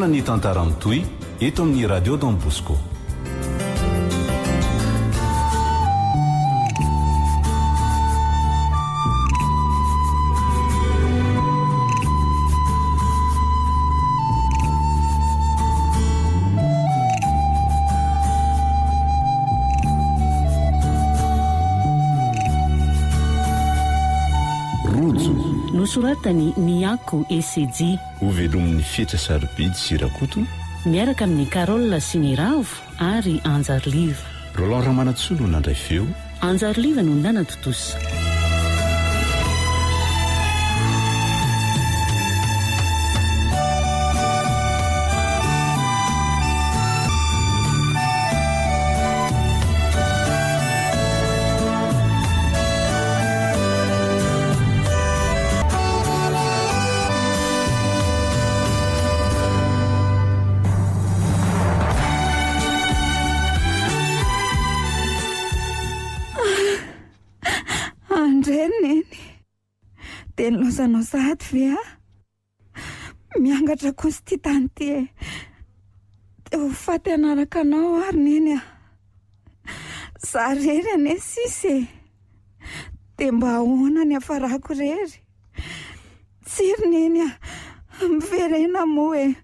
fotoana ny tantarany toy eto amin'ny radio Don Bosco. Nosoratany Miako Esedi hovelomin'ny fetra sarobidy sy rakoto miaraka amin'ny Karolina sy ny Ravo ary Anjarliva. Roland Ramanatsolo nandray feo, Anjarliva no nana totosa. Lozanao sady ve miangatra kosa ty tany ty dia ho faty anaraka anao ary neny za rery ane sisy dia mba ahoana ny afarako rery tsiry neny miverena moa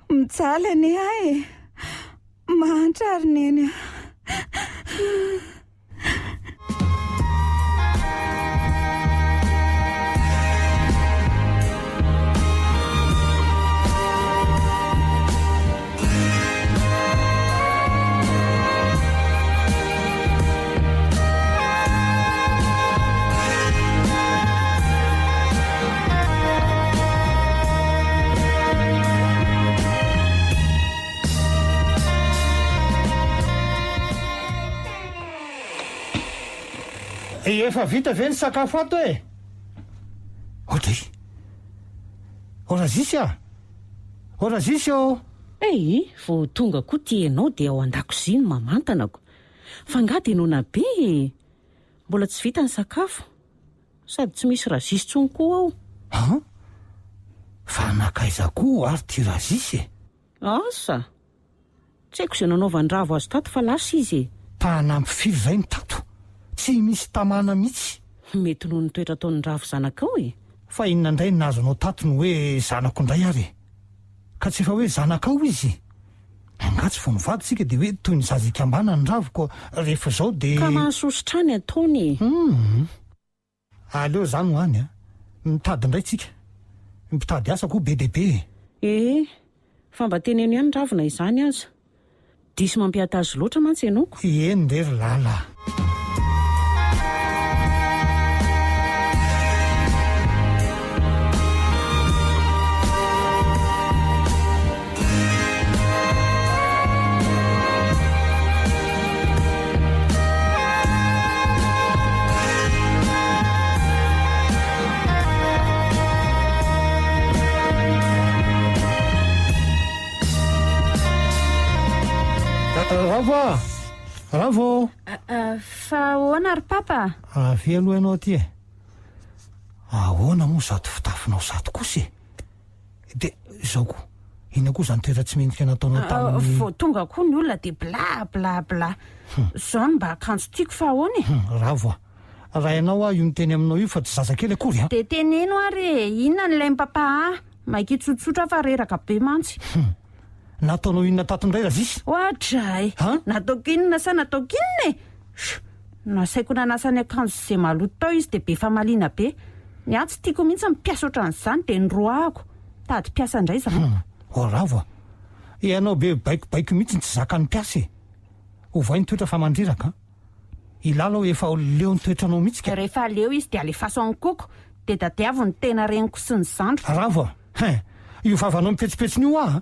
mijaly ane mahantra ary neny Efa vita ve ny sakafo ato Odry. Ora zisy vao tonga koa ty ianao dia ao an-dakozia mamantanako. Fa ngady enona be mbola tsy vita ny sakafo. Sady tsy misy razisy tsony koa ao. Fa nakaiza koa ary ty razisy Asa. Tsy haiko izay nanaovany Ravo azy tato fa lasa izy Mpanampy firy zay ny tato. Tsy misy tamana mihitsy. Mety noho ny toetra ataon'ny Ravo zanakao Fa inona indray nazonao tato ny hoe zanako indray ary ka tsy efa hoe zanakao izy. Angatsy vao mivady sika dia hoe toy ny zazika ambana ny Ravo ko rehefa zao dia ka mahasositra any ataony. Aleo zany ho any mitady indray tsika. Mitady asa koa be dehibe. Fa mba teneno ihany Ravo na izany aza. Diso mampiata azy loatra mantsy ianao. Eny rery lala. Ravo. Fa ahoana ry papa? Avy aloha ianao aty ahoana moa zato fitafinao zato kosa dia izao koa ina koa zany toetra tsy mendrika nataonao tamin'ny vao tonga koa ny olona dia bla zao ny mba akanjo tiako fa ahoany Ravo raha ianao io niteny aminao io fa tsy zazakely akory dia teneno ary inona n'ilay papa maika tsotsotra fa reraka be mantsy. Nataonao inona tato indray razisy? Ohatray. Nataoko inona sa nataoko inona nasaiko nanasany akanjo izay maloto tao izy dia be famaliana be. Ny ahy tsy tiako mihitsy mipiasa ohatran'izany dia noroahako. Tady piasa indray izany. Ravo ianao be baikobaiko mihitsy tsy zaka ny piasa ho vai ny toetra fa mandreraka. Ilalao efa leo ny toetranao mihitsy ka. Rehefa leo izy dia alefaso amin'ny koko dia dadiavo ny tena reniko sy ny zandro. Ravo io vavanao mipetsipetsiny io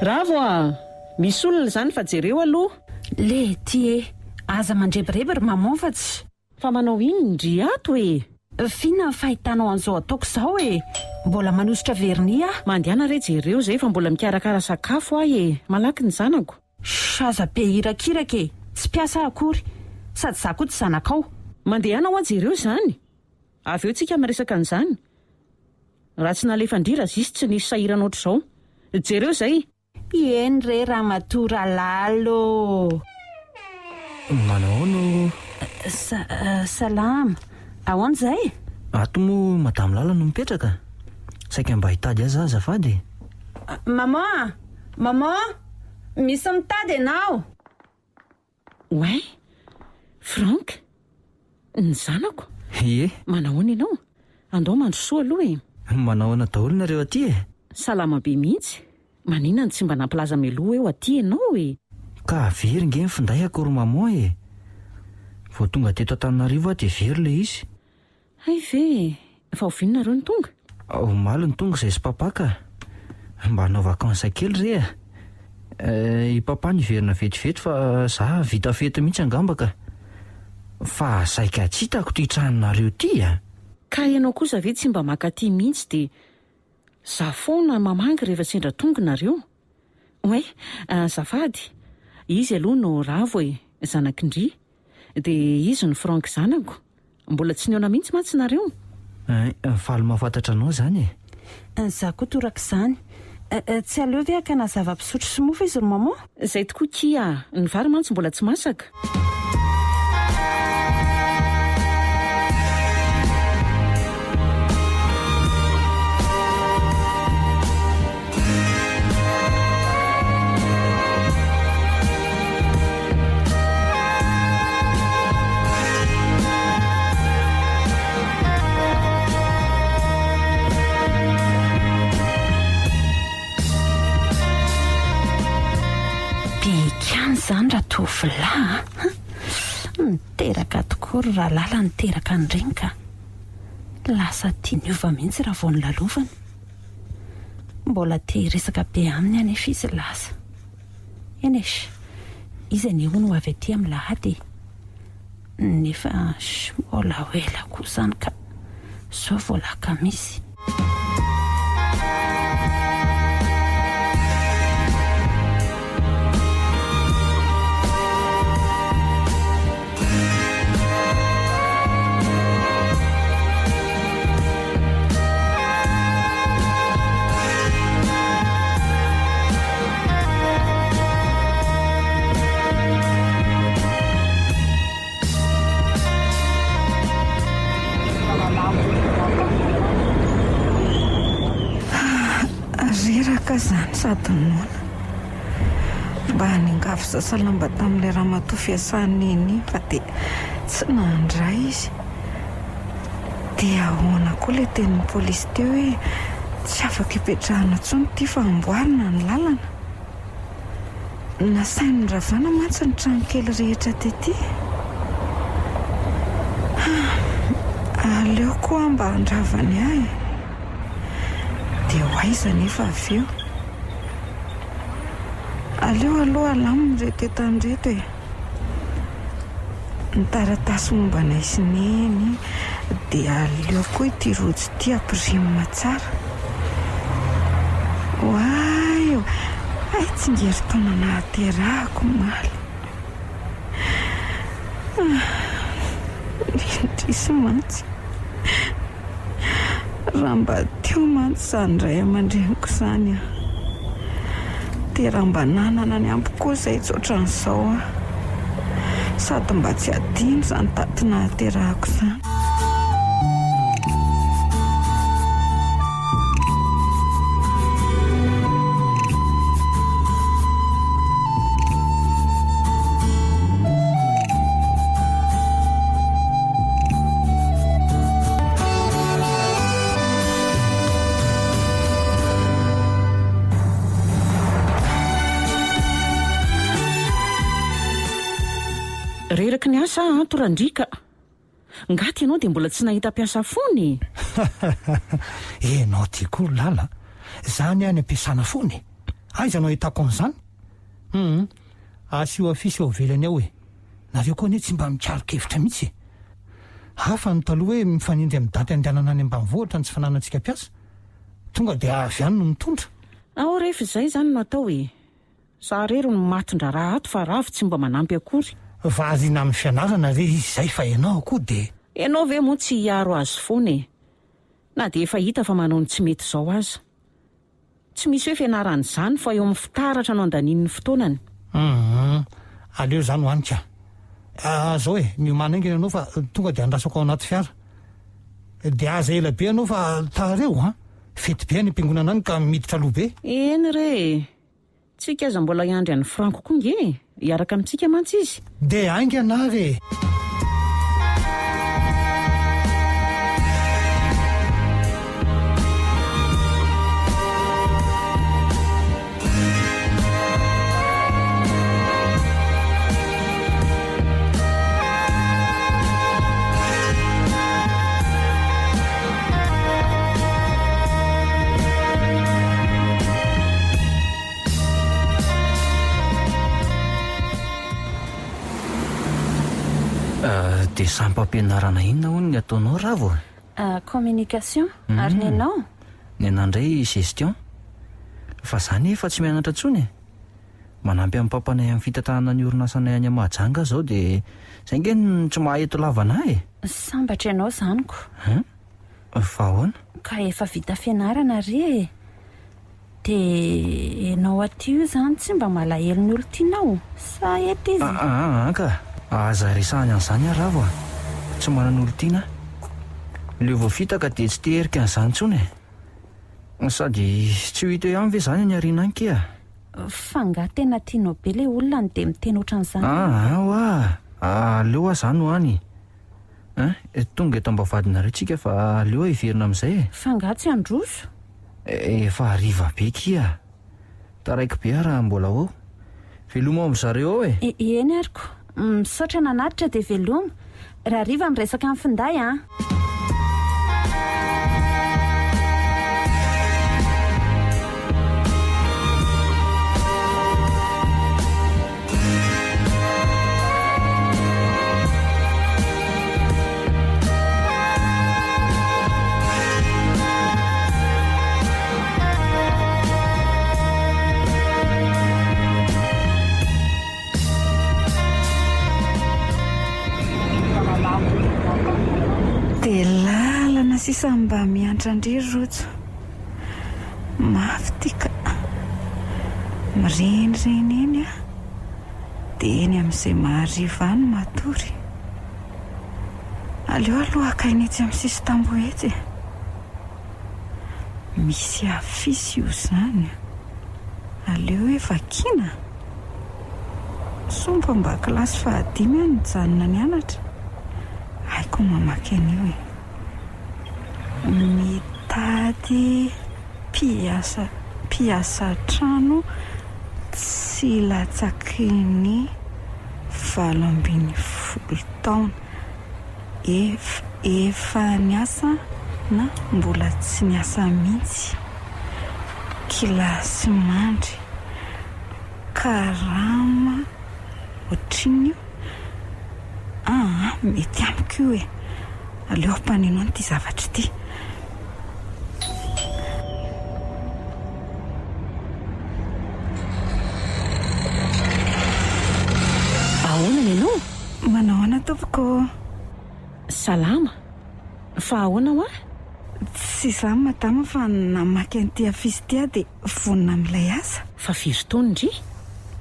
Ravo misy olona izany fa jereo aloha. le ty aza mandrebireby ry mamofatsy. Fa manao iny ndry ato e. Fina ny fahitanao an'izao ataoko izao mbola manositra vernia. Mandehana re jereo zay fa mbola mikarakara sakafo ahy malaky ny zanako. Saza be irakiraka tsy piasa akory sady za koa tsy zanakao. Mandehana ho jereo zany. Avy eo tsika miresaka an'izany. Raha tsy nalefandrira zisy tsy nisy sahirana ohatr'izao. Jereo zay. Eny re raha matora lalo. Manao no salama. Ahoana zay? Ato mo madamo lala no mipetraka. Saika mba hitady azy azafady. Maman, misy mitady ianao. Ouais, Frank, ny zanako. Ie, Manahoana ianao? Andao mandro soa aloha manahoana daholo nareo aty Salama be mihitsy. Maninona tsy mba nampilaza meloha eo aty ianao Ka very nge finday akory mamoa Vao tonga teto Antananarivo dia very le izy. Hay ve, fa ovinonareo ny tonga? Omaly ny tonga izay sy papaka. Mba hanao vakansa kely re I papa niverina vetivety fa za vita fety mihitsy angambaka. Fa saika tsy hitako ty tranonareo ty Ka ianao kosa ve tsy mba makaty mihitsy dia za foana mamangy rehefa sendra tonga nareo. Ouais, azafady. Izy aloha no Ravo zanak'Indry. Dia izy ny Frank zanako. Mbola tsy niona mihitsy mantsy nareo. Faly mahafantatra anao zany Za koa toraka izany. Tsy aleo ve akana zava-pisotro sy mofo izy ry maman? Zay tokoa kia, ny vary mantsy mbola tsy masaka. Zany raha tovolahy miteraka tokoa ry rahalala niteraka ny regny ka lasa tia niova mihitsy raha vao nylalovana. Mbola te resaka be aminy anefa izy lasa. Enesh, izy anie no avy aty amin'ny lahady nefa mbola hoela koa zany ka zao volaka misy. Reraka zany sady nona mba haningafo sasalamba tamin'ilay raha matoa fiasany iny fa dia tsy nandray izy. Dia ahoana koa ilay tenin'ny polisy teo hoe tsy afaka hipetrahana intsony ity fa amboarina ny lalana. Nasainy ravana mantsy ny trano kely rehetra tety. Aleo koa mba handravany ahy. Dia hoaiza nefa avy eo. Aleo aloha alaminy reto etanreto ny taratasy momba naisineny dia aleo koa ity rojo ity ampirimina tsara. Hoay ay tsingerin-taona nahaterahako maly. Indrisy mantsy raha mba teo mantsy zany ray aman-dreniko izany dia raha mba nanana ny ampy koa izay tsoatran'izao sady mba tsy adino izany taty nahaterahako izany. Reraky ny asa torandrika. Ngaty ianao dia mbola tsy nahita mpiasa fony. Enao ty koa lala. Zany any ampiasana fony. Aiza anao hitako an'izany? asio afisy ao velany ao e nareo koa anie tsy mba mikaroka-hevitra mihitsy hafa ny taloha hoe mifanindry amin'ny daty andehanana any ambanivohitra ny tsy fananantsika mpiasa tonga dia avy any no mitondra ao rehefa izay izany natao e za rery no matondra raha ato fa ravy tsy mba manampy akory vazina amin'ny fianarana re izy izay fa ianao koa dia ianao ve moa tsy hiaro azy foana e na dia efa hita fa manao ny tsy mety izao azy tsy misy hoe fianaran'izany fa eo amin'ny fitaratra no andanian'ny fotoanany aleo izany hoanika zao e miomana aingana ianao fa tonga dia andrasako ao anaty fiara dia aza ela be ianao fa tareo fety be any am-piangonana any ka miditra aloha be eny re tsika aza mbola hiandry an'ny franko koa nge hiaraka amintsika mantsy izy dia aingana re dia sampam-pianarana inona hono ny ataonao ravo communication ary ny anao ny anandray gestion fa zany efa tsy mianatra ntsony manampy amin'ny papana amin'ny fitantanana ny orinasanay any Mahajanga zao dia zay nge tsy mahaeto lavana sambatra ianao zaniko fa ahoana ka efa vita fianarana re dia ianao atio zany tsy mba malahelo ny olo tianao sa eto izy ka aza resahany an'izany aravo tsy manan'olo tiana leo vao vita ka dia tsy teherika an'izany ntsony sady tsy ho hita eo ihany ve zany any ariana any ke fa nga tena tianao be le olona ny dia miteny ohatran'izany aleo zany ho any tonga eto ambavadinareo tsika fa aleo hiverina amin'izay fa nga tsy androso efa hariva be kia taraiky be raha mbola ao veloma ao amin'zareo ao eny ariko misaotra nanaritra dia veloma raha riva miresaka amin'ny finday dia lalana sisa mba miantra ndry rojo mafy tika mirenireny eny dia eny amin'izay mahariva any matory aleo aloha akainy etsy amin'ny sisy tambo etsy misy afisy io zany aleo hoe vakina sompa mba kilasy fahadimy any mijanona ny anatra haiko mamaky an'io mitady mpiasa trano tsy latsaky ny 18 taona efa niasa na mbola tsy niasa mihitsy kilasy mandry karama ohatrin'io mety amiko io aleo mpanenao n'ity zavatra ity ahoana ny anao manao ana tompoko salama fa ahoana ho tsy izany madama fa namaky an'ity afisy ity dia vonina amin'ilay asa fa firy taona ndry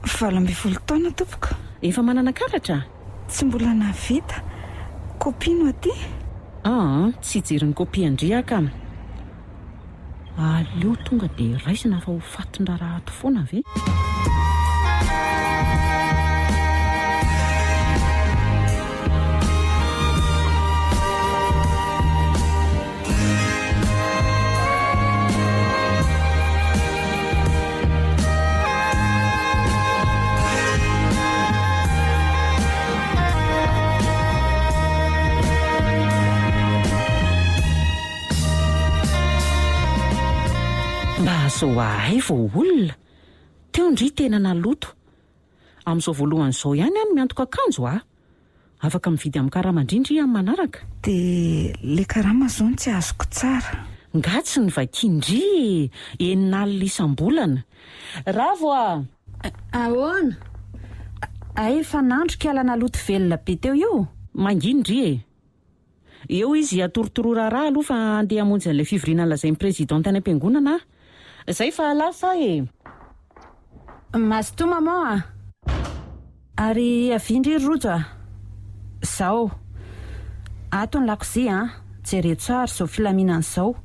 12 taona tompoko efa manana karatra tsy mbola navita kopino aty tsy hijeriny kopia andriaka aleo tonga dia raisina fa ho fatondraraha ato foana ve mba azo ahay vo olona teo ndry tena naloto Amin'izao voalohan'izao ihany any miantoka akanjo afaka mividy amin'ny karamandrindry amin'ny manaraka. Dia le karama zao no tsy azoko tsara. Ngatsy ny vakindry eninalina isam-bolana. Ravo ahoana? Efa nandro ala naloto velona be teo io. Mangindry eo izy atorotorora raha aloha fa andeha hamonjy an'ilay fivoriana lazain'ny presidente any am-piangonana. Zay fa alafa Masto maman ary avindry rojo zao ato ny lakozia jereo tsara zao filaminana zao.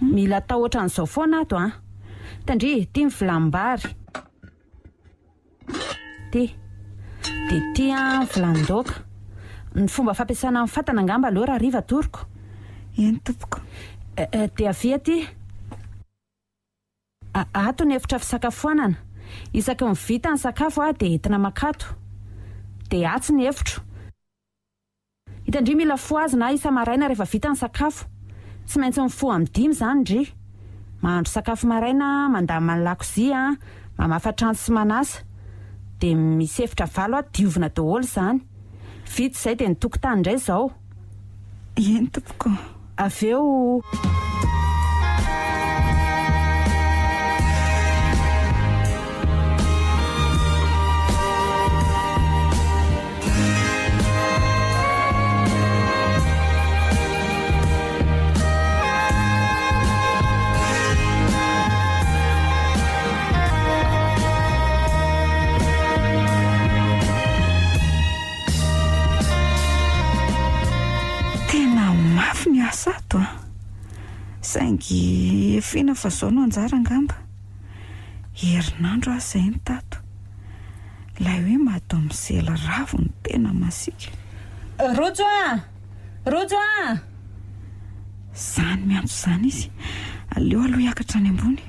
Mila atao ohatran'izao foana ato tandry tia vilambary dia tia vilandoka. Ny fomba fampiasana amin'ny fatana angamba aloha raha riva toroko. Eny tompoko. Dia avy aty ato ny efitra fisakafoanana. Isaky mivita ny sakafo dia entina makato. Dia atsy ny efitro. Hitandry mila foazina isa maraina rehefa vita ny sakafo. Tsy maintsy mifoha amin'ny 5 zany ndry. Mahandro sakafo maraina, mandamina ny lakozia, mamafa trano sy manasa. Dia misy efitra valo diovina daholo zany. Vita izay dia ny tokotany indray izao. Eny tompoko. Avy eo sato saingy efina fa zao no anjara angamba. Herinandro izay ny tato. Ilay hoe mato mizela ravo ny tena masika. Rojo Zany miantso zany izy. Aleo aloha hiakatra any ambony.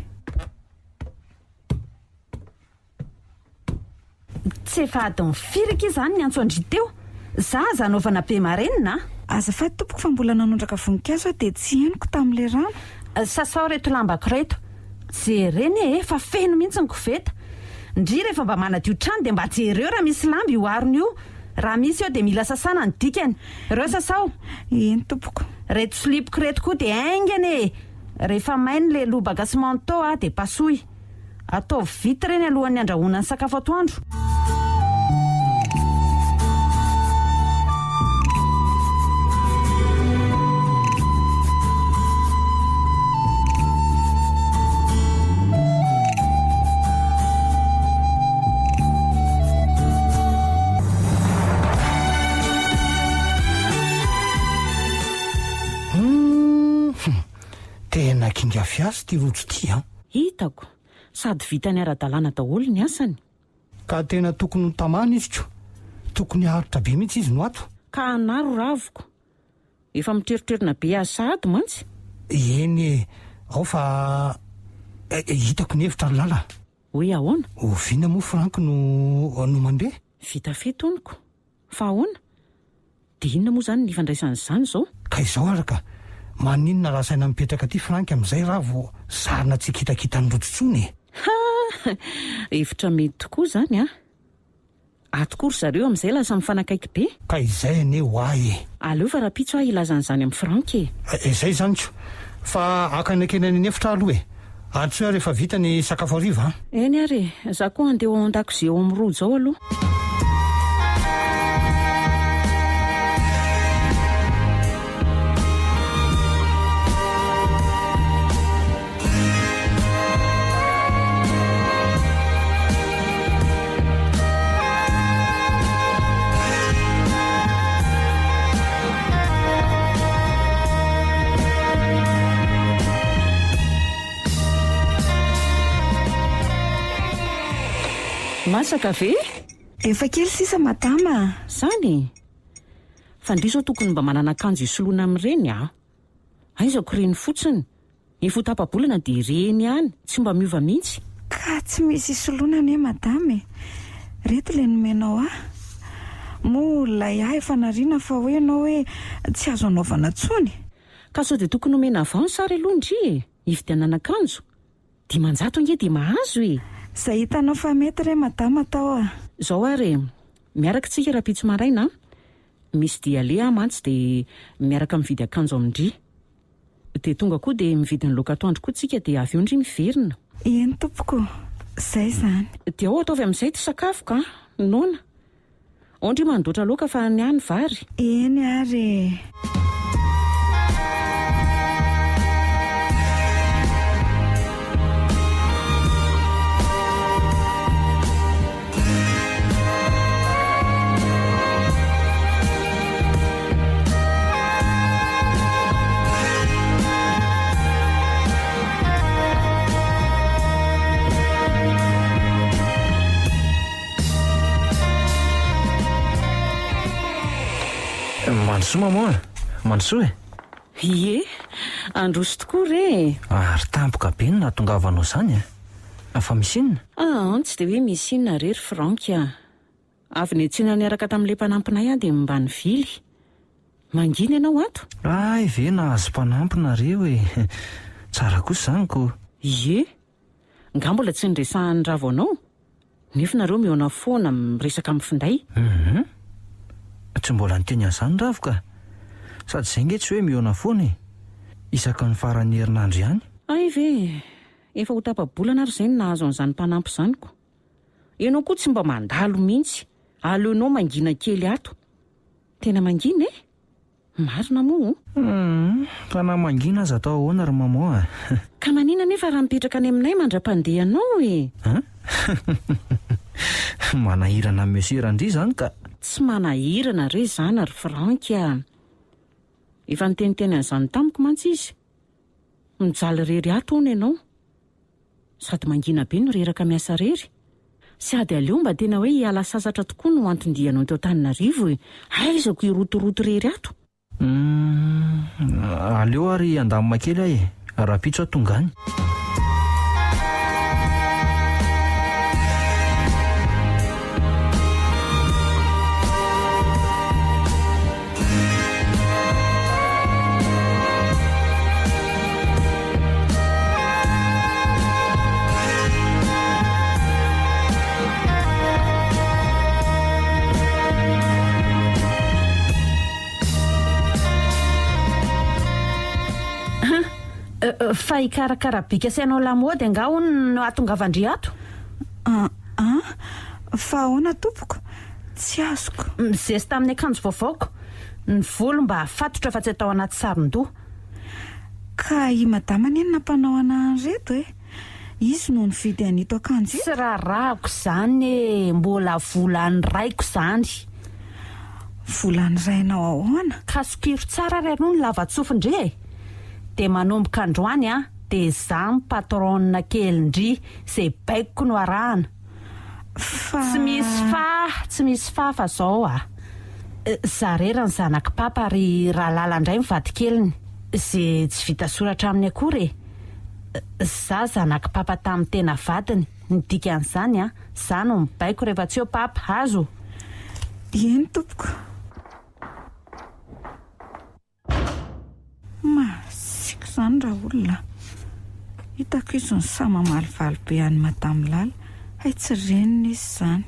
Tsy efa adiny firika izany ny antso andry teo. Zaza anaovana be marenina. Azafady tompoko fa mbola nanondraka voninkazo dia tsy henoko tamin'ilay rano. Sasao reto lambako reto. Jereny fa feno mihitsy ny koveta. Ndry rehefa mba manadio trano dia mba jereo raha misy lamba io arony io. Raha misy eo dia mila sasana ny dikany. Reo sasao. Eny tompoko. Reto slipoko reto koa dia aingany. Rehefa mainy le lobaka sy manto dia pasoy. Ataovy vita reny alohan'ny andrahoana ny sakafo atoandro. Tena kinga fiasy ty rojo ty Hitako sady vita ny ara-dalàna daholo ny asany. Ka tena tokony tamana izy ko. Tokony haritra be mihitsy izy no ato. Ka anaro ravoko. Efa miteritrerina be asady mantsy. Eny ao fa hitako ny hevitra lala. Hoe ahoana? Oviana moa Frank no mandeha. Vita fetoniko. Fa ahoana? Dia inona moa zany ny ifandraisan'izany zao? Ka izao araka. Maninona raha saina mipetraka ty Frank amin'izay raha vo sarina tsy kitakita ny rojotsony. Hevitra mety tokoa zany Atokory zareo amin'izay lasa mifanakaiky be. Ka izay ane ho ahy. Aleo fa rapitso ilazan'izany amin'ny Frank Izay zany tso. Fa akanekena ny efitra aloha antso rehefa vita ny sakafo hariva. Eny ary za koa andeha ao an-dakozia ao amin'ny rojo ao aloha. Masaka ve? Efa kely sisa madama. Zany fa ndry zao tokony mba manana akanjo isoloana amin'ireny aizako reny fotsiny. Ny fotapabolana dia reny ihany, tsy mba miova mihitsy. Ka tsy misy isoloana ane madame. Reto le nomenao mo lay efa narina fa hoe anao hoe tsy azo anaovana tsony. Ka sao dia tokony omena avao ny sary aloha ndry hividianana akanjo. 500 nge dia mahazo Zay hitanao fa mety re madama tao Zao ary miaraka tsika raha-pitso maraina, misy diale mantsy dia miaraka mividy akanjo amindry, dia tonga koa dia mividy ny laoka atoandro koa tsika dia avy eo ndry miverina. Eny tompoko, izay zany. Dia ao ataovy amin'izay ty sakafo ka nona ondry mandoatra laoka fa ny any vary. Eny ary. Mandrosoa mamoa, mandrosoa e? Ie, androso tokoa re. Ary tampoka be no nahatongavanao zany a? Fa misy inona? Tsy dia hoe misy inona rery Frank a. Avy ny tsena niaraka tamin'ilay mpanampinay aho dia mba nivily. Mangina ianao ato? Ay ve nahazo mpanampy nareo e. Tsara kosa zany ko. Ie, nga mbola tsy niresahan'ny ravo anao. Nefa nareo mihaona foana miresaka amin'ny finday. Tsy mbola niteny an'izany ravo ka. Sady izay nge tsy hoe mihaona foana e. Isaka ny faran'ny herinandro ihany. Ay ve, efa ho tapa-bolana ary izay no nahazo an'izany mpanampy izanyko. Ianao koa tsy mba mandalo mihitsy. Aleonao mangina kely ato. Tena mangina e? Marina moa. Fa na mangina aza atao ahoana ry mamoa. Ka manina nefa raha mipetraka any aminay mandra-pandehanao e. Manahirana mesirandry zany ka. Tsy manahirana re zany ary Frank a. Efa niteniteny an'izany tamiko mantsy izy. Mijaly rery ato hono ianao. Sady mangina be no reraka miasa rery. Sady aleo mba tena hoe hiala sasatra tokoa no antondianao teo Antananarivo e. Aizako irotoroto rery ato. Aleo ary andamina kely ahy e. Raha-pitso aho tonga any. Fa hikarakara bika sainao lamody nga hono no ahatongavandry ato? Fa ahoana tompoko? Tsy azoko. Mizesy tamin'ny akanjo vaovaoko. Ny volo mba afatotra fa tsy atao anaty saron-doha. Ka i madama ny enina mpanao an'reto e? Izy no nividy an'ito akanjo io? Tsy raharahako zany e, mbola volany raiko zany. Volany rainao ahoana? Kasokiro tsara ry aloha ny lava-tsofindre e. Dia manomboka androany a, dia zaho patron kelindry izay baiko no arahana. Tsy misy fa zao a. Zarera ny zanaka papa ary rahalala indray mivady keliny. Izay tsy vita soratra aminy akory e. Za zanaka papa tamin'ny tena vadiny. Ny dikan'izany a, za no mibaiko rehefa tsy eo papa azo. Eny tompoko. Masika zany raha olona. Hitako izy ny sama malivalo be any madamo lala. Hay tsy renina izy zany.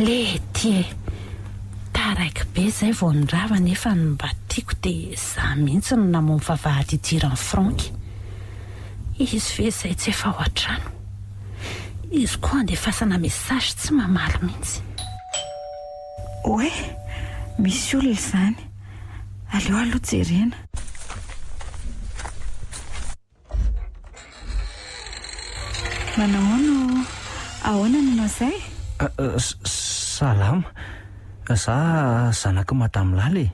Lety taraiky be zay vao nyrava nefa ny mba tiako dia za mihitsy no namono vavahady idiran'ny Frank. Izy ve zay tsy efa ao an-trano? Izy koa andefasana mesazy tsy mamaly mihitsy. Oe, misy olona izany. Aleo aloha jerena. Manao ahoana nanao izay? Salama. Za zanaka madamo lala e.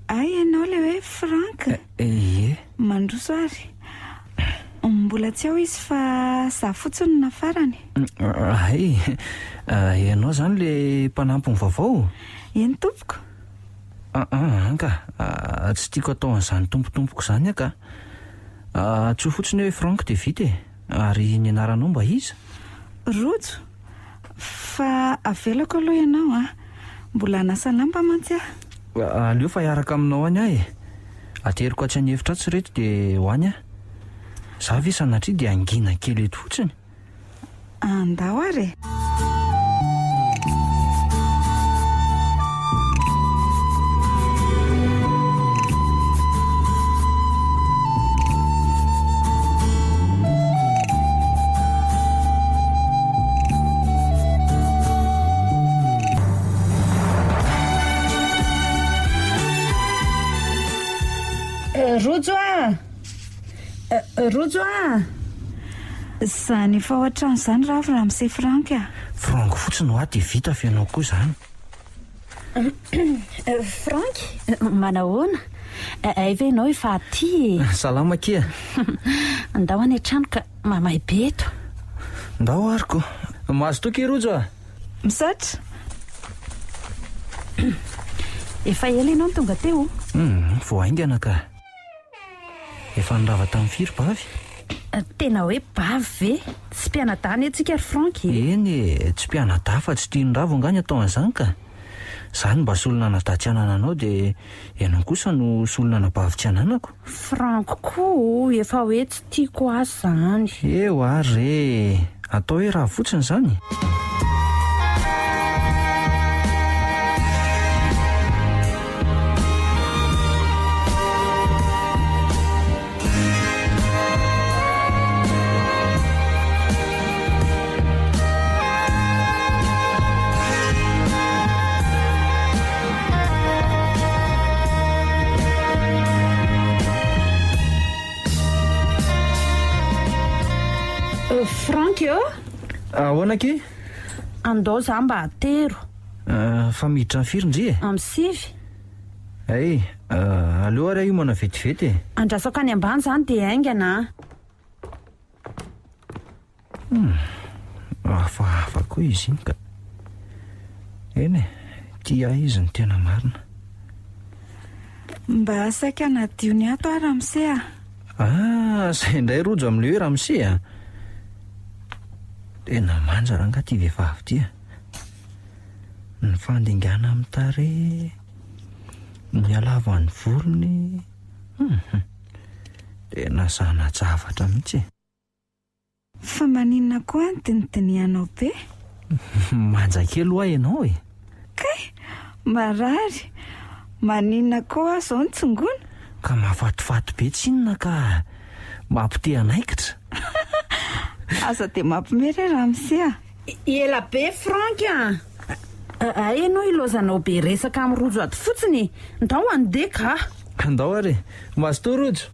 Ay, ianao le hoe Frank. Ie. Mandroso ary. Mbola tsy ao izy fa za fotsiny nafarany. Ay, ianao zany le mpanampy ny vaovao? Eny tompoko. Anka tsy tiako atao an'izany tompotompoko izany aka. Tsoa fotsiny hoe Frank dia vita ary ny anaranao mba iza? Rojo. Fa avelako aloha ianao mbola nasa lamba mantsy Aleo fa hiaraka aminao any ahy. Ateriko atsy any efitra tsy reto dia hoany aho. Za ve sanatria dia angina kely eto fotsiny. Andao ary. Rojo Zany efa ao an-trano izany raha misy Frank Frank fotsiny ho ahy dia vita avy ianao koa izany. Frank, manahoana? Ay ve ianao efa aty? Salama kia. Andao any an-trano ka mamay be eto. Ndao ariko. Mahazo toky Rojo Misaotra. Efa ela ianao ny tonga teo? Vao aingana ka. Efa nirava tamin'ny firy bavy? Tena hoe bavy ve? Tsy mpianadany antsika ry Frank. Eny tsy mpianada fa tsy tia nirava angany atao an'izany ka. Zany mba solona nadady anana anao dia ianao kosa no solona nabavy tsy ananako. Frank koa efa hoe tsy tiako azy zany. Eo ary atao hoe raha fotsiny zany. Frank Ahoana ke? Andao za mba atero. Fa miditra ny firy-ndry Amin'ny sivy. Ay, aleo ary io mana vetivety Andrasako any ambany zany dia aingana. Hafahafa koa izy iny ka. Eny tia izy ny tena marina. Mba saika nadio ny ato raha misy Izay indray Rojo amin'ilay hoe raha misy tena manja raha nga ty vehivavy ty ny fandingana amin'ny tarehy, ny halavany volony, tena sanajavatra mihitsy. Fa maninona koa ny dinidinianao be? Manja kely ho ahy ianao Kay, marary. Maninona koa zao ny tsongona? Ka mahafatifaty be tsinona ka mampite anaikitra. Aza dia mampimery raha misy Ela be Frank Ay ianao ilozanao be resaka amin'ny Rojo ato fotsiny. Ndao andeha ka. Andao ary mahazo toa Rojo.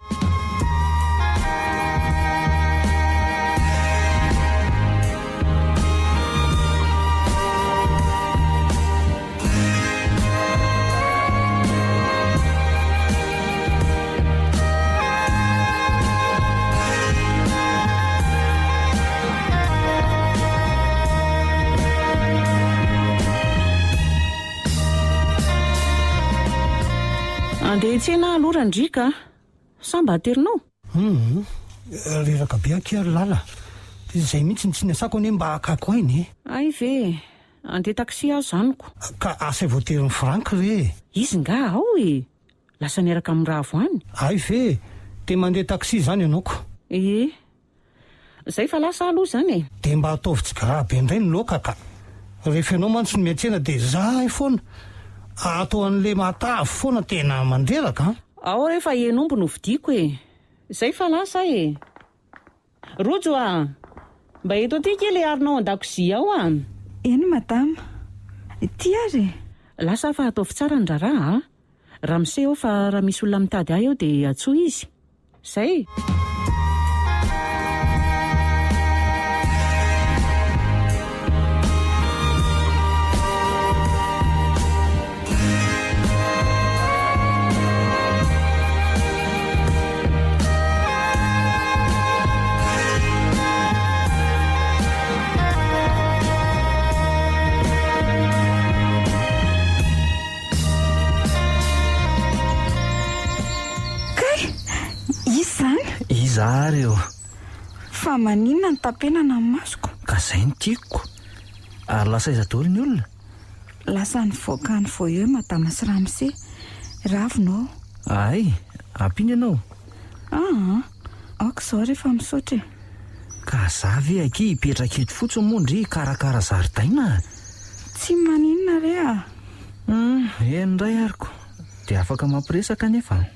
Andeha tsena alorandrika samba aterinao. Reraka be akiary lala. Izay mihitsy ny tsy niasako anie mba hakako ainy. Ay ve andeha taksi aho zaniko. Ka asa voaterin'ny Frank re. Izy nga ao lasa nieraka amin'ny raha voany. Ay ve te mandeha taksi zany ianao ko. Zay fa lasa aloha zany Dia mba ataovy gara be indray ny loka ka. Rehefa ianao mantsy no miantsena dia zahay foana. Atao an'le matavy foana tena mandreraka. Ao rehefa enombo no vidiko Zay fa lasa Rojo mba eto aty kely arinao an-dakozia ao Eny madama. Ity ary. Lasa fa ataovy tsara ny raharaha raha miseho fa raha misy olona mitady ahy eo dia atsoa izy. Zay. zareo fa maninona ny tampenana ny masoko ka izay ny tiako ary lasa izadory ny olona lasa ny voaka ny vo eo madama sy ramose ravinao ay ampiny ianao aoka izao rehefa misaotra ka zavy aky hipetraka eto fotsiny mondry karakara zaridaina tsy maninona re endray ariko dia afaka mampiresaka nefa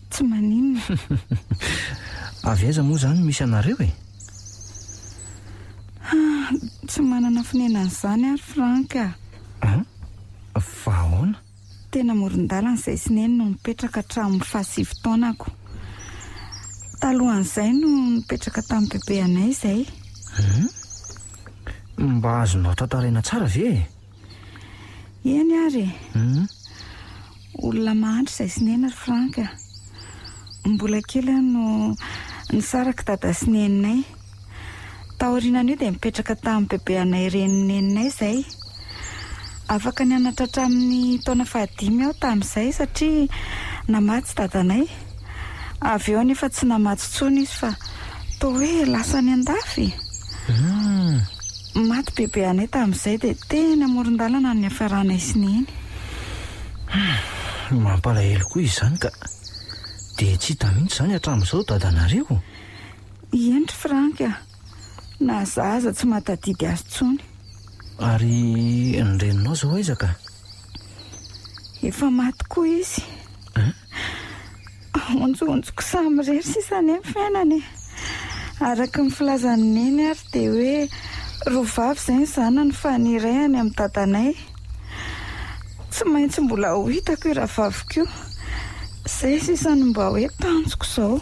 tsy maninona avy aiza moa izany misy anareo tsy manana finanan'izany ary franka fa ahoana tena moron-dalana izay sineny no mipetraka hatramin'ny fahasivy taonako talohan'izay no mipetraka tamin'ny bebe anay izay mba azonao tantaraina tsara ve eny ary olona mahandry izay sineny ary franka mbola kely no nisaraka dada sineninay taorianan'io dia mipetraka tamin'ny bebe anay reninneninay izay afaka ny anatra hatramin'ny taona 15 aho tamin'izay satria namatsy dadanay avy eo nefa tsy namatsy tsony izy fa toa hoe lasa ny andafy maty bebe anay tamin'izay dia tena moron-dalana ny afaranay sineny mampalahelo koa izany ka dia tsy hita mihitsy izany hatramin'izao dadanareo endry franka na zaza tsy mahatadidy azy tsony ary ny reninao zao aizaka efa maty koa izy onjoonjoko samy rery sisany amin'ny fiainany araka ny filazany neny ary dia hoe rovavy izay ny zanany fa nirayany amin'ny dadanay tsy maintsy mbola ho hitako i rahavaviko izay sisany mba hoe tanjoko izao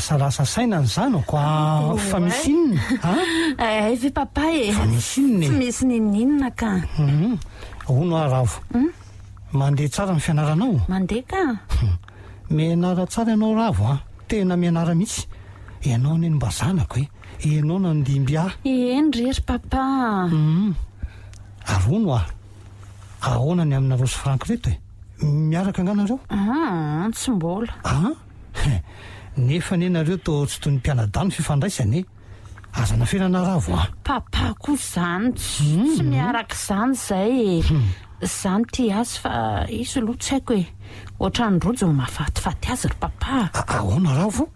lasalasa saina ny zanako fa misy inona ve papa fa misy inona tsy misy nininona ka hono aravo mandeha tsara ny fianaranao mandeha ka mianara tsara ianao ravo tena mianara mihitsy ianao neny mba zanako ianao na ndimby eny rery papa arono ahoana ny aminareo sy frank reto miaraka anganareo tsy mbola nefa nenareo to tsy toy ny mpianadany fifandraisany azana firana ravo papa koa zany tsy miaraka izany izay zany ty azy fa izy aloha tsy haiko ohatra ny rojo ny mahafatifaty azy ry papa ahoana ravo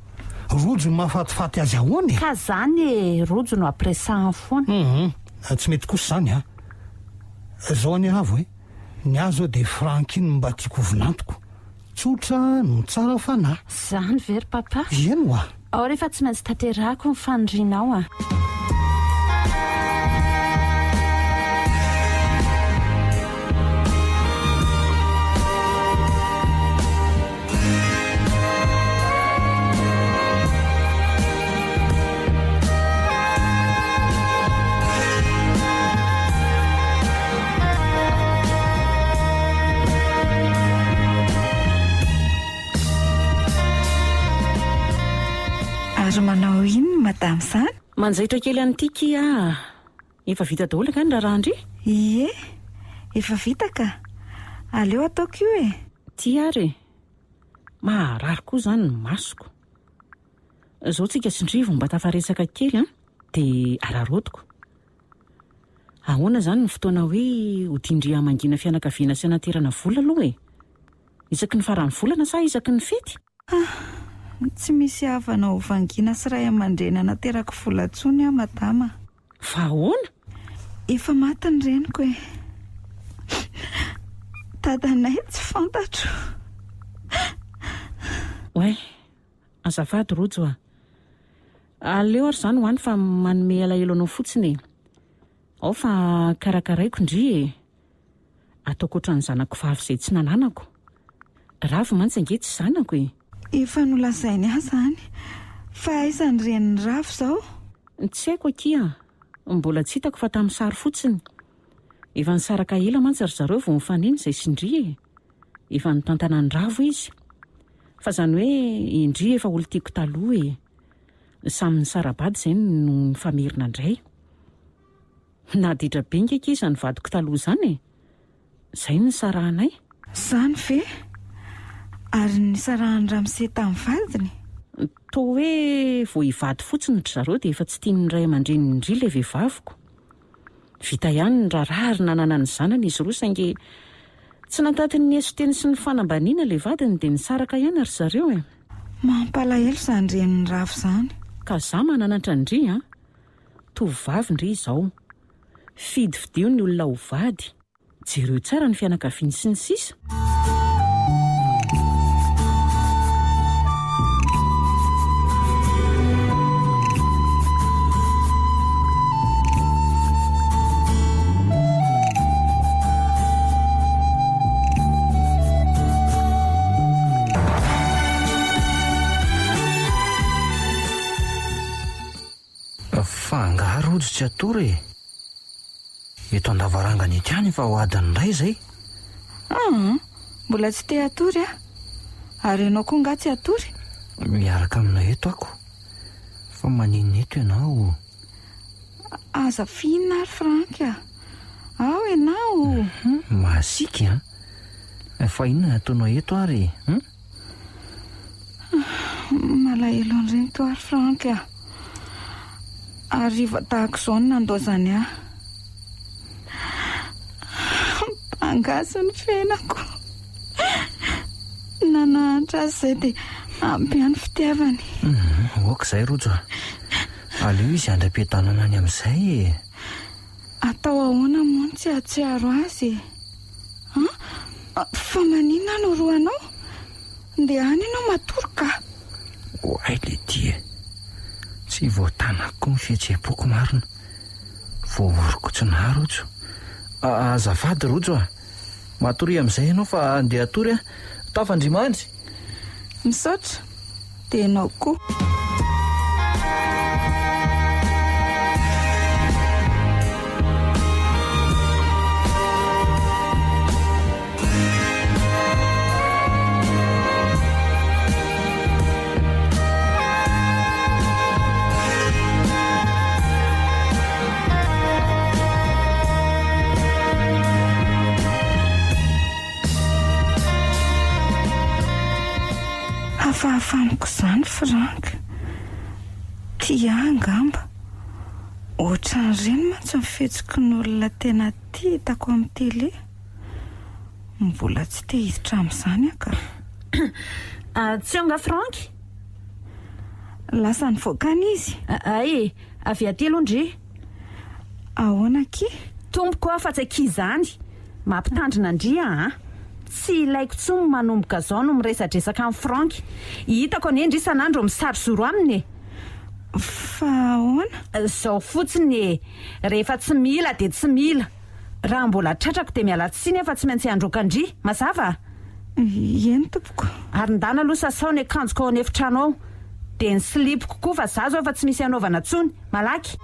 rojo ny mahafatifaty azy ahoany ka zany rojo no ampiresahany foana tsy mety kosa zany zao any ravo ny azo dia frank iny mba tiako vinantoko tsotra no tsara fanahy zany very papa eno ao rehefa tsy maintsy tanterahako ny fanindrinao ary manao iny madama zany manjaitra kely anytika efa vita daholo ka ny raharandry ie efa vita ka aleo ataoko io ty ary maharary koa zany ny masoko zao tsika sindrivo mba tafaresaka kely dia ararotiko ahoana zany ny fotoana hoe hodindry mangina fianakaviana sy anaterana vola aloha isaky ny farany volana sa isaky ny fety tsy misy havana ho vangina sy ray aman-dreny anateraka vola tsony madama fa ahoana efa maty ny reniko dadanay tsy fantatro azafady rojo aleo ary zany hoany fa manome alahelo anao fotsiny ao fa karakaraiko ndry ataoko ohatran'ny zanako vavy izay tsy nananako ravo mantsy ange tsy zanako efa nolazainy ahy zany fa aiza ny reniny ravo zao Tsy haiko akia, mbola tsy hitako fa tamin'ny sary fotsiny. Efa nisaraka ela mantsy ry zareo vao mifanena izay sindria. Efa nitantana ny ravo izy. Fa izany hoe indri efa olon-tiako taloha samy nisarabady izay no nifamerina indray. Naditra benga iza ny vadiko taloha izany Izay ny sarahanay. Izany ve? Ary nisarahany Ramose tamin'ny vadiny? Toa hoe vao hivady fotsiny ry zareo dia efa tsy tiany ny ray aman-dreny indri ilay vehivaviko. Vita ihany ny raharaha nanana ny zanany izy roa saingy tsy nataty ny eso-teny sy ny fanambaniana ilay vadiny dia nisaraka ihany ry zareo Mampalahelo izany reniny ravo izany. Ka za mananatra indri tovavy indri izao. Fidy fidio ny olona ho vady. Jereo tsara ny fianakaviany sy ny sisa. Fangarojo tsy atory eto andavarangana ety any fa ho adiny indray izay. Mbola tsy te atory ary ianao koa nga tsy atory? Miaraka aminay eto ako. Fa maninona eto ianao? Aza fihinana ary Frank ao ianao. Masika fa inona nataonao eto ary? Malahelo an'ireny to ary Frank Ariva tahako izao no nandozany Pangasy ny fiainako. Nanahatra azy izay dia ampy any fitiavany. Oka izay rojo. Aleo izy andram-piatanana any amin'izay Atao ahoana moa tsy ahatsiaro azy? Fa maninona no roanao? Ndeha any ianao matoroka? Oay le dia tsy voatanako ny fihetseha-poko marina. Voaoroko tsy na rojo. Azafady rojo matory amin'izay ianao fa andeha atory tafandrimandry. Misaotra dia ianao koa. Fahafaniko izany Frank. Tia angamba. Ohatran'ireny mantsy ny fihetsiky ny olona tena tia hitako amin'ny tele. Mbola tsy te hiditra amin'izany ka. Tsy nga Frank? Lasa nivoakany izy? Ay, avy aty aloha ndry. Ahoana ki? Tompoko afa tsy akia izany. Mampitandrina ndria Tsy ilaiko tsony manomboka izao no miresadresaka amin'ny Frank. Hitako anie indry isan'andro misary zoro aminy. Fa ahoana? Izao fotsiny rehefa tsy mila dia tsy mila. Raha mbola tratrako dia miala tsiny fa tsy maintsy androkan-dry. Mazava? Eny tompoko. Arindana aloha sasao ny akanjoko ao an'efitrano ao. Dia ny slipoko koa fa za zao efa tsy misy anaovana tsony. Malaky.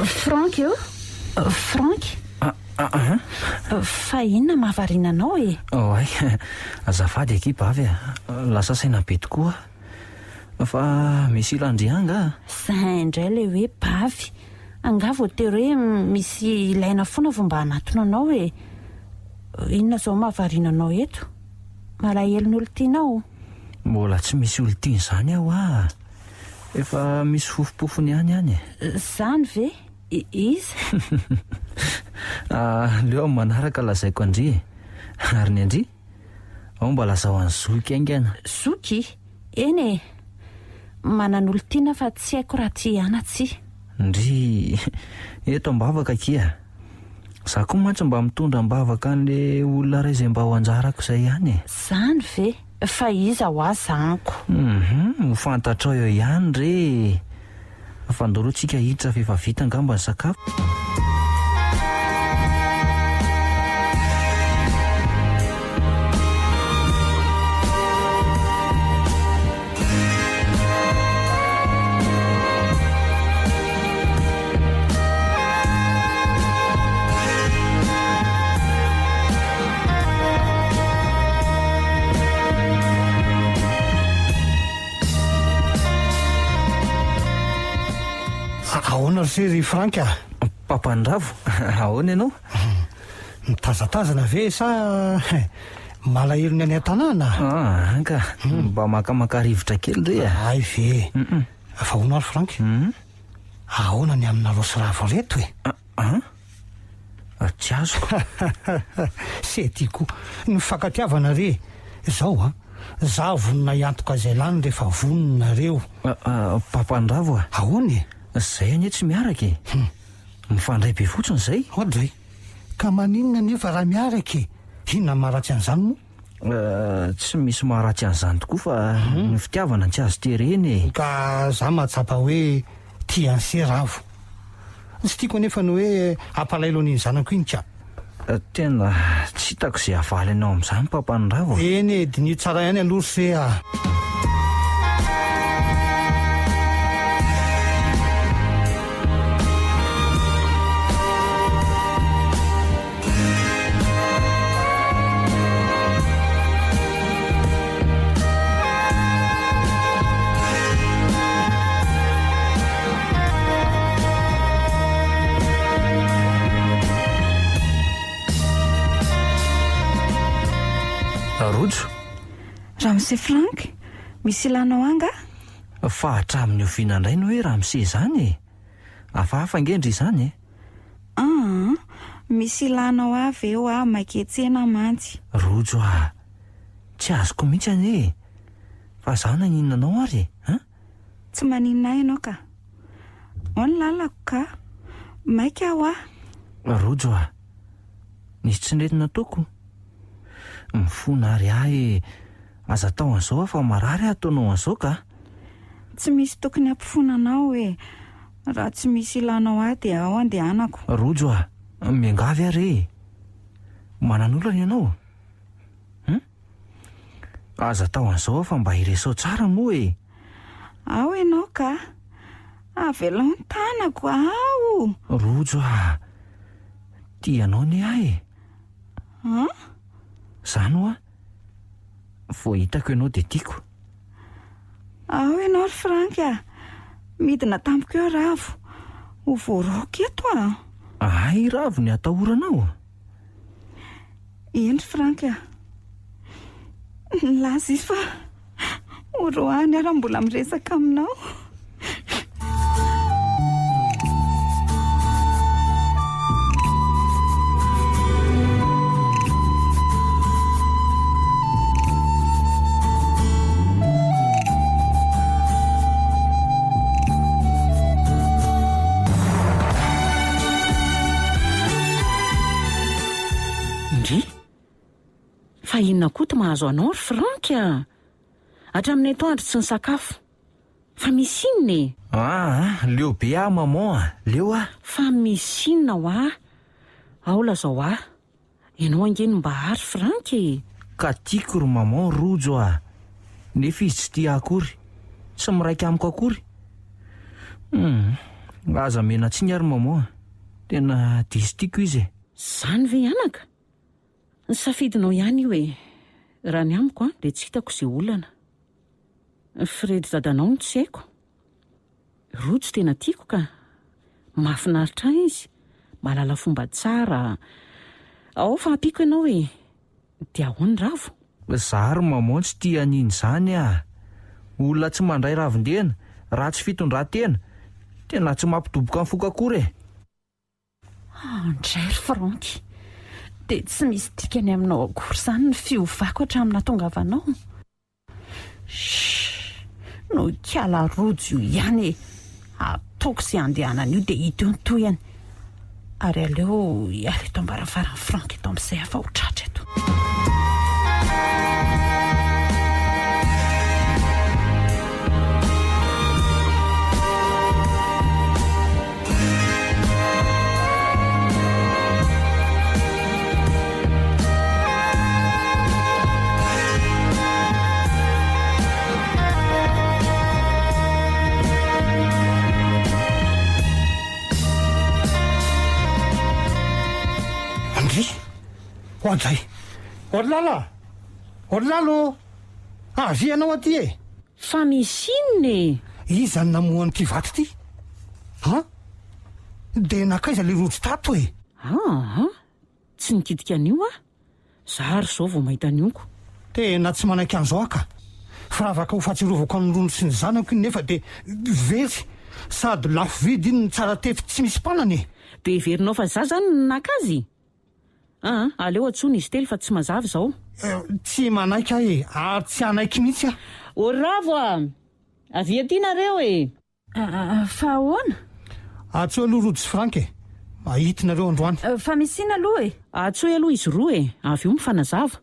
Frank io? Frank? Fa inona mahavariana anao ay, azafady ekipa avy lasa saina be tokoa. Fa misy ilandrianga Zay indray le hoe bavy. Anga voatery hoe misy ilaina foana fomba hanatona anao Inona zao mahavariana anao eto? Malahelo ny olon-tianao? Mbola tsy misy olon-tiany izany aho efa misy fofopofony ihany. Zany ve? Izy? Leo amin'ny manaraka lazaiko andry. Ary ny andry ao mba lasa ho an'ny zoky aingana. Zoky? Eny manana olon-tiana fa tsy haiko raha ty ihana tsy. ndry eto ambavaka kia za koa mantsy mba mitondra mbavaka an'le olona ray izay mba ho anjarako izay ihany zany ve fa iza ho azanko ho fantatrao eo ihany re fandoroantsika hiditra fa efa vita angamba ny sakafo. Ahoana ry sery Franka? Papandravô, ahoana ianao? Mitazatazana ve sa malahelo ny any an-tanàna? Ka mba makamaka rivotra kely re Ay ve fa hono ary Franka? Ahoana ny amina rosiravo reto tsy azoko. Se tiako ny fankatiavana re zao za vonona iantoka izay lany rehefa vononareo. Papandravô Ahoana zay anie tsy miaraka mifandray be fotsiny zay odray ka maninona nefa raha miaraka inona maharatsy an'izany moa? Tsy misy maharatsy an'izany tokoa fa ny fitiavana tsy azo tereny ka za mahatsapa hoe tia an'se ravo tsy tiako nefa ny hoe ampalailo an'iny zanako iny ka tena tsy hitako izay havaly anao amin'izany Papandravô. eny dinio tsara ihany aloha se Rojo Ramose Frank, misy ilanao anga? fa hatramin'ny oviana indray no hoe Ramose izany hafahafa ngendry izany Misy ilanao avy eo maketsena mantsy. Rojo tsy azoko mihitsy anie fa za naninanao ary Tsy maninona ianao ka? Ao ny lalako ka? Maika aho Rojo nisy tsy nety nataoko mifona ary ahy aza tao an'izao fa marary ataonao an'izao ka. Tsy misy tokony ampifonanao raha tsy misy ilanao dia ao andehanako. Rojo miangavy ary manan'olana ianao aza tao an'izao fa mba hiresao tsara moa Ao ianao ka? Avela ny tanako ao. Rojo tianao ny ahy zany vao hitako ianao dia tiako. Ao ianao ry Franka, midina tampoka eo ravo ho voaraoko eto Ay ravo ny atahoranao. Eny Franka, laza izy fa oroany ary mbola miresaka aminao. Fa inona koa to mahazo anao ry Franka? Hatramin'ny atoandro tsy ny sakafo. Fa misy inona leo be maman leo Fa misy inona aola zao ianao angeny mba hary Franka ka tiako ry maman Rojo nefa izy tsy tia akory tsy miraika amiko akory. Aza mena tsy ny ary maman tena diso tiako izy Zany ve anaka? Ny safidinao ihany io raha ny amiko dia tsy hitako izay olana. Fredy dadanao no tsy haiko. Rojo tena tiako ka mahafinaritra izy, mahalala fomba tsara. Ao fa ampiako ianao dia ahoany ravo? Zary maman tsy tia an'iny izany olona tsy mandray ravindena raha tsy fitondran-tena tena tsy mampidoboka amin'ny foka akory Andray ry Franky, dia tsy misy dikany aminao akory izany ny fiovako hatramin'ny nahatongavanao. No kala Rojo ihany toko sy andehanana io dia hita eo ny toy any ary aleo iala eto ambaravarany Frank eto amin'izay afa ho tratra eto. Hoandray olala olalo avy ianao aty e fa misy inona izany namohany ity vato ity a dia nakaiza le rojo tato e tsy nikitika an'io zary zao vao mahita an'ionko tena tsy manaiky an'izao aka firavaka ho fahatsirovako amin'ny rono sy ny zanako iny nefa dia very sady lafo vidy iny ny tsara tefy tsy misy mpanany e be verinao fa za zany nakazy aleo atsony izy telo fa tsy mazavy zao tsy manaiky ahy e ary tsy anaiky mihitsy a oravo avy aty nareo e fa ahoana atsoe aloha rojo sy Frank e mahitinareo androany fa misy ina aloha e atsoe aloha izy roa e avy io mifanazava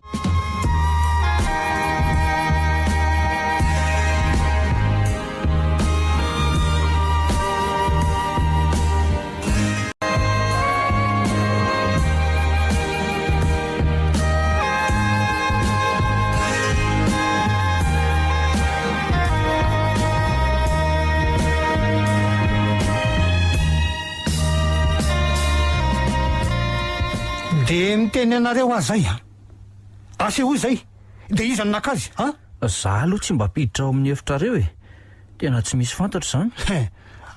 dia miteny anareo azay ase hoy zay dia izany nakazy za aloha tsy mba piditra ao amin'ny efitrareo e tena tsy misy fantatro izany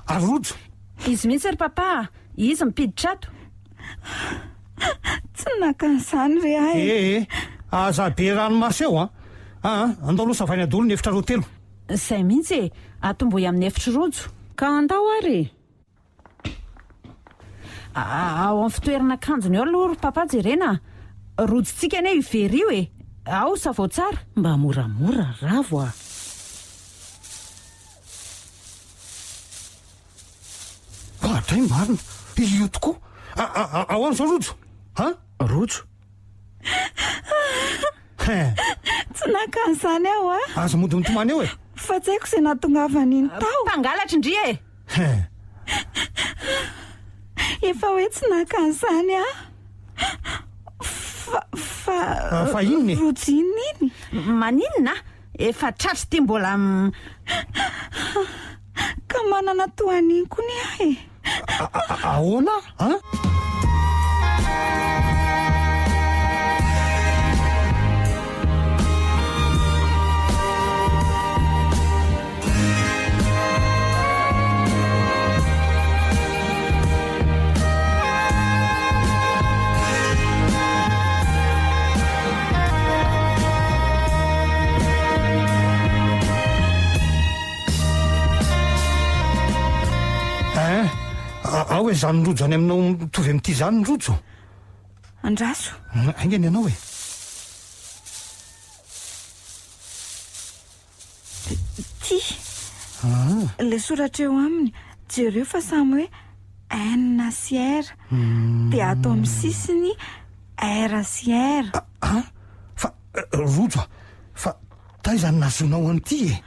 ary rojo izy mihitsy ry papa izy mipiditra ato tsy nakan'izany re ahy aza be ranomasy eo andao aloha savainy adolo ny efitrareo telo izay mihitsy e atomboy amin'ny efitry rojo ka andao ary ao amin'ny fitoerana akanjony eo aloha ry papa jerena rojontsika ane ivery io e ao sa vao tsara mba moramora ravo adray marina io tokoa ao an'izao rojo rojo tsy nakan'izany aho aza mody mitomany eo e fa tsy haiko izay nahatongavany iny tao mpangalatra indria e efa hoe tsy nakan'izany fa inona e rojo iny maninona efa tratry ty mbola ka manana toaniny koa ny ahy ahoana ao hoe zany rojo any aminao mitovy amin'ity zany ny rojo andraso aingany ianao e ty le soratra eo aminy jereo fa samy hoe n sy r dia ato amin'ny sisiny r sy r fa rojo fa taizany nazonao an'ity e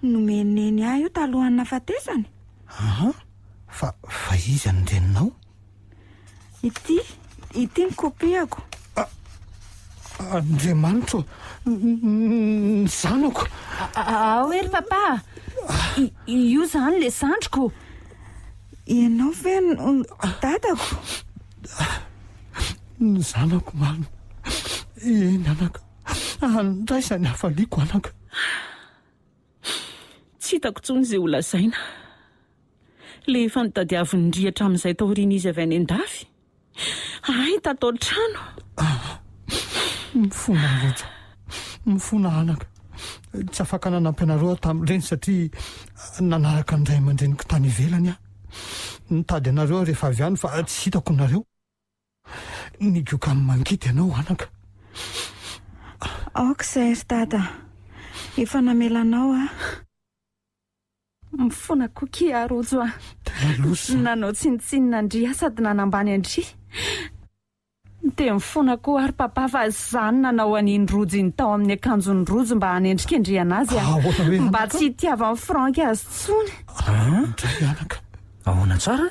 nomeneny ahy io talohany nafatesany fa izy anyreninao ity ny kopiako andriamanitro ny zanako hoe ry papa io zany le sandriko ianao ve dadako ny zanako mano eny anaka andraisany hafaliako anaka tsy hitako tsony izay ho lazaina le efa nitadiavin'ndrihatra amin'izay taoriana izy avy any an-dafy tatao trano mifona rojo mifona anaka tsy afaka nanampianareo tamin'ireny satria nanaraka ny ray aman-dreniko tany ivelany nitady anareo rehefa avy any fa tsy hitako nareo nigioka amin'ny mangidy ianao anaka aoka izay ry dada efa namelanao mifona koki arojo a losa nanao tsinitsinina andria sady nanambany andria dia mifona koa ary papa fa zany nanao an'iny rojo iny tao amin'ny akanjony rojo mba hanendrika endriana azy ahoana hoe mba tsy hitiava amin'ny franky azy tsony dray anaka ahoana tsara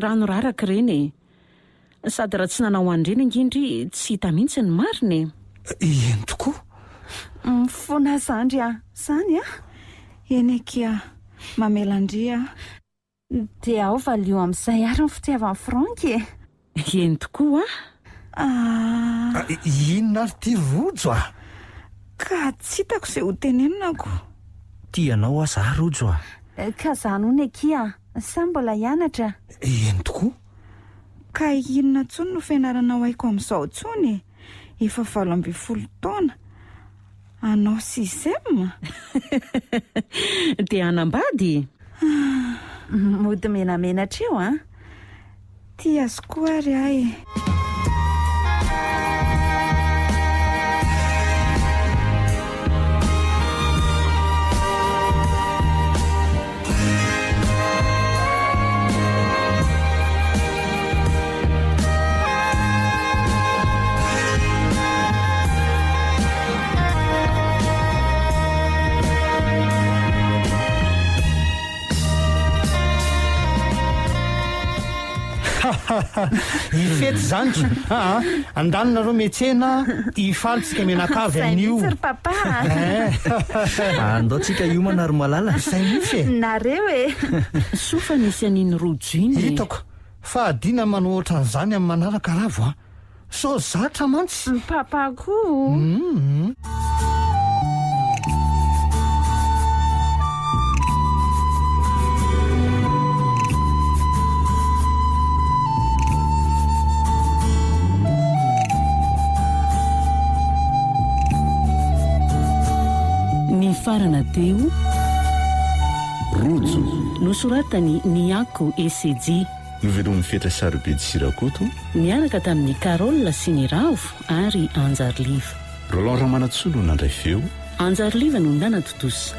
rano raraka ireny sady raha tsy nanao an'ireny angindry tsy hita mihitsy ny mariny eny tokoa mifona zandry a zany a eny akia mamelandria dia ao valio amin'izay ary ny fitiavany franky eny tokoa inona ary ty rojo a ka tsy hitako izay ho tenenonako tianao a za rojo a ka zany hony akia sa mbola hianatra eny tokoa ka inona tsony no fianaranao haiko amin'izao tsony efa 12 taona anao sixième dia anambady mody menamenatra eo a ty azo koa ary ahy ifety zanytry andanonareo metsena ifalitsika menakavy amin'io ry papa andao tsika iomana ary malala zay misy nareo sofa nisy an'iny rojo iny hitako fa adina manao ohatran'izany amin'ny manaraka ravo a so zatra mantsy papa koa farana teo rojo nosoratany Niako ECG novelomin'ny fetra Sarobidy Sirakoto niaraka tamin'ny Carole sy ny Ravo ary Anjarliva Roland Ramanatsolo nandray feo Anjarliva no ndana totosa